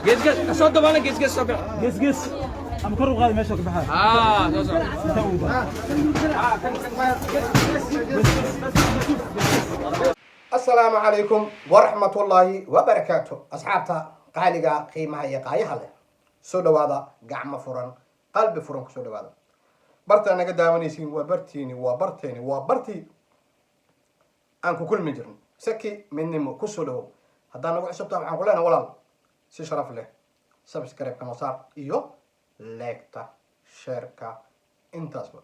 قس صدق ولا قس قس صدق قس أنا كرر غادي ماشي بحال السلام عليكم ورحمة الله وبركاته أصحابتا قالقا قيمها يقايها له سودو هذا قعم فرن قلب فرن سودو هذا برتا أنا قد داونيسين وبرتيني أنكو كل مجرم سكي مني كسودو هذا نقول عشبتا عن قولنا ولا سي شرف له سبسكرايب كما صار إيو لايكتا شيركا انتاسبا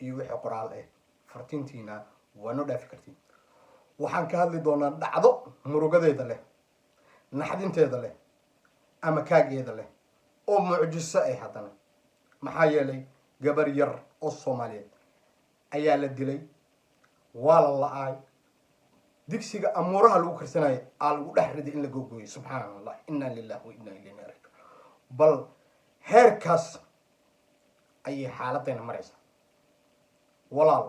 إيو وحي قرال إيه فرتينتينا ونودا فكرتين waxaan ka hadli doonaa dhacdo murugadeeda leh naxdinteeda leh ama kaageeda leh oo mucjiso ay haddana maxaa yeelay gabar yar oo Soomaaliyeed ayaa la dilay waa la la'ay digsiga amuuraha lagu karsanay lagu dhex riday in la googooyo subxaanallah inna lillahi wa inna ilayhi raaji'uun bal heerkaas ayay xaaladdeena maraysaa walaal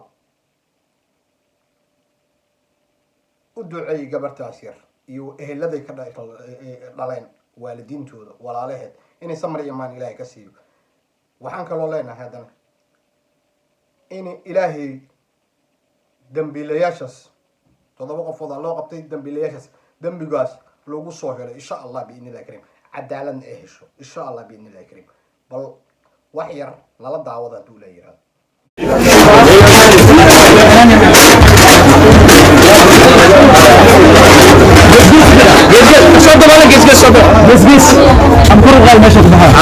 ودعي قبرتها سير يو إهلذي كذا دلين والدين تودا ولا عليه إني سمر يمان إلهي كسير وحنك الله لنا هذا إني إلهي دم بلياشس تضبط فضل الله قبتي دم بلياشس دم بجاس لو قصوه إن شاء الله بإذن الله الكريم عدالة إيش إن شاء الله بإذن الله الكريم بل وحير لا دعوة دولا يراد صدق ولا قس صدق قس أم كرر غال ماشي بحال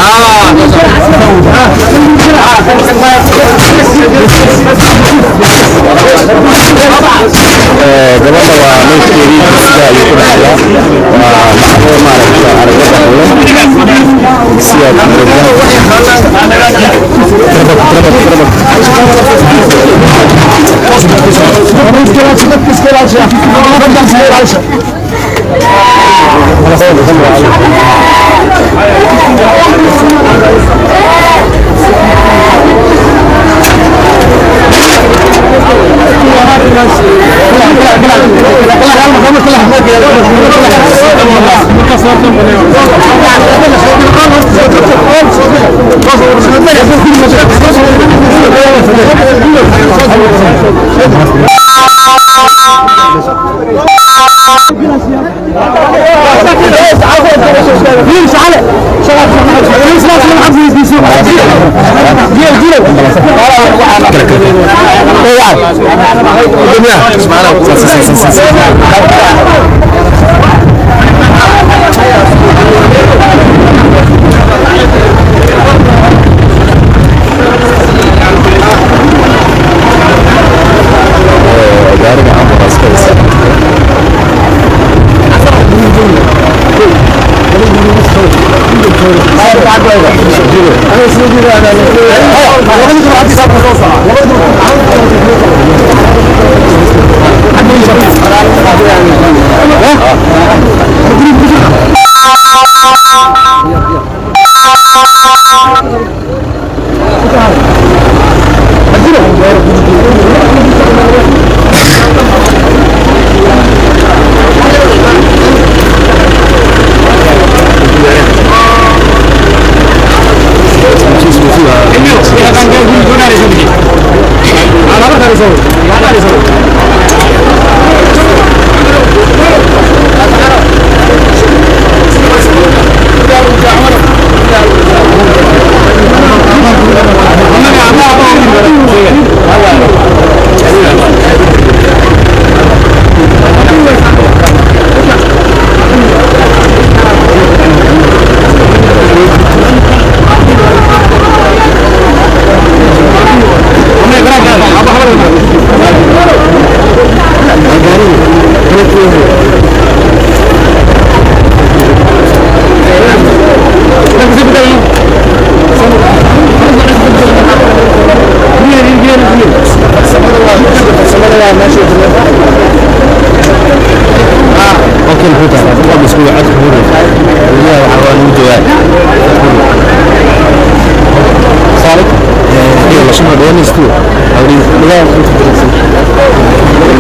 Ini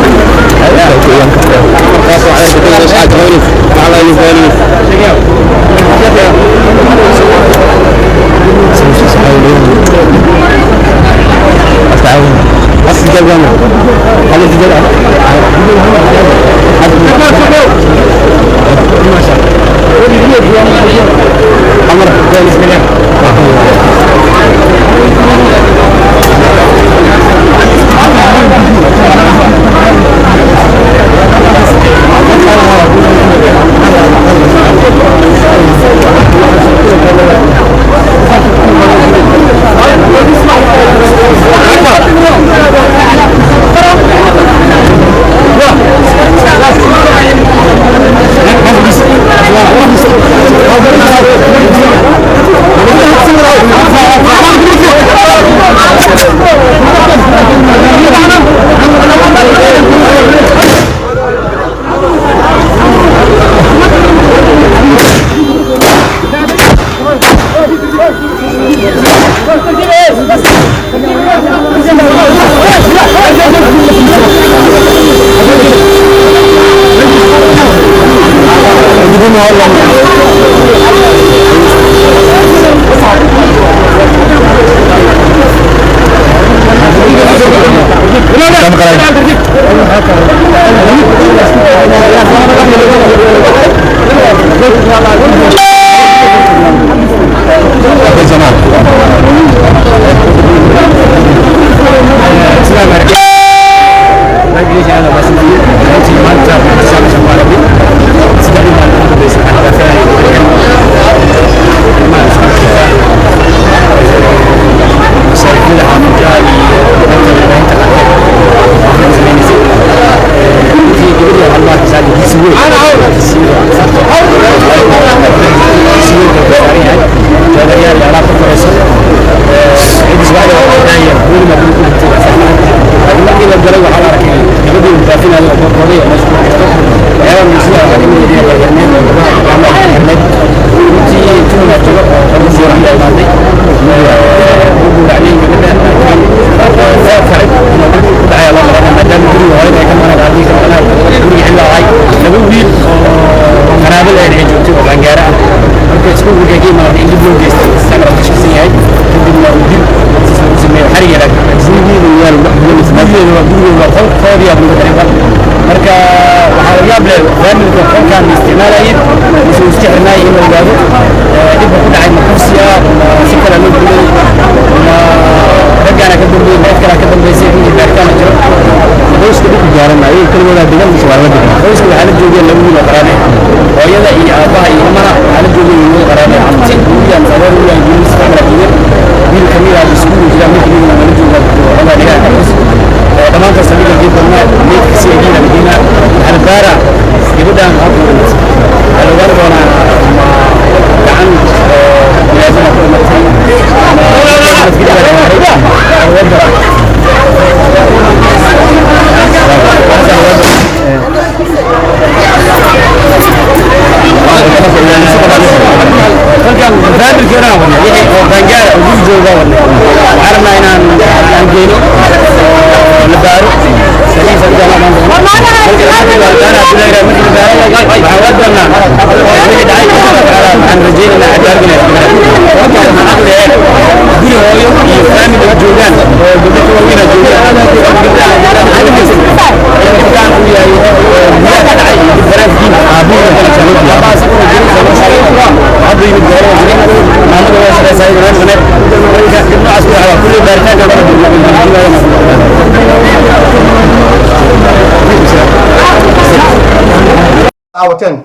daawateen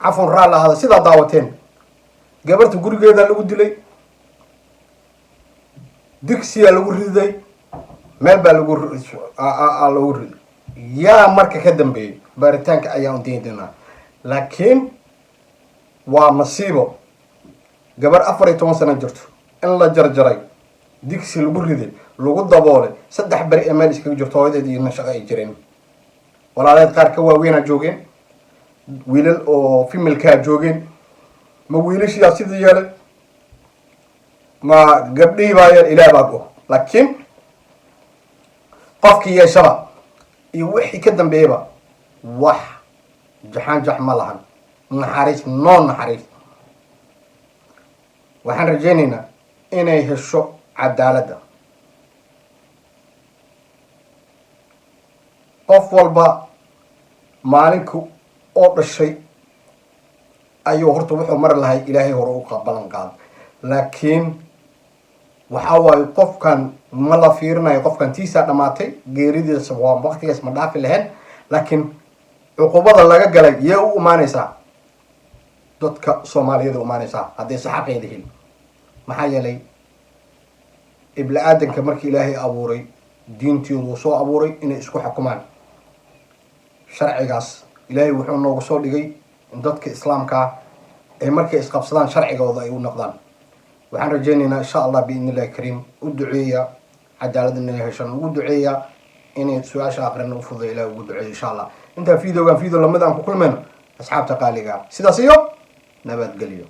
cafwan raalla hada sidaa daawateen gabarta gurigeeda lagu dilay digsiya lagu riday meel baa lagu riday yaa marka ka dambeeyay baaritaanka ayaan diidinaa laakiin waa masiibo gabar 14 sano jirto in la jarjaray digsi lagu riday lagu daboolay 3 bari meel iskaga jirto hooyadeed iyo shaqo ay jireen walaalaheed qaar ka waaweyn joogeen wiilal oo female-ka joogeen ma wiilashiyaa sidii yeelay ma gabdhihii baa yeel ilaah baa go laakiin qofkii yeeshaba iyo wixii ka dambeeyaba wax jaxaan ma lahan naxariis noo naxariis waxaan rajaynaynaa inay hesho cadaaladda qof walba maalinku oo dhashay ayuu horta wuxuu mari lahay ilaahay hore u ballan qaad. laakiin waxaa waaye qofkan ma la fiirinayo, qofkan tiisaa dhamaatay, geeridiisa waa waqtigaas ma dhaafi lahayn. laakiin cuqubada laga galay yee u imaanaysaa dadka Soomaaliyeed u imaanaysaa hadday saxaqeeda heli. maxaa yeelay ibla aadanka markii ilaahay abuuray diintoodu uu soo abuuray inay isku xukumaan. sharcigaas ilaahay wuxuu noogu soo dhigay in dadka islaamka ay markay isqabsadaan sharcigooda ay u noqdaan. waxaan rajaynaynaa insha allah biidni illahi kariim u duceeya cadaalad inay heshaan, ugu duceeya inay su-aasha aqrina u fududa ilaah ugu duceeya insha allah. intaa videogan video lamid aan ku kulmayno asxaabta qaaliga sidaas iyo nabadgelyo.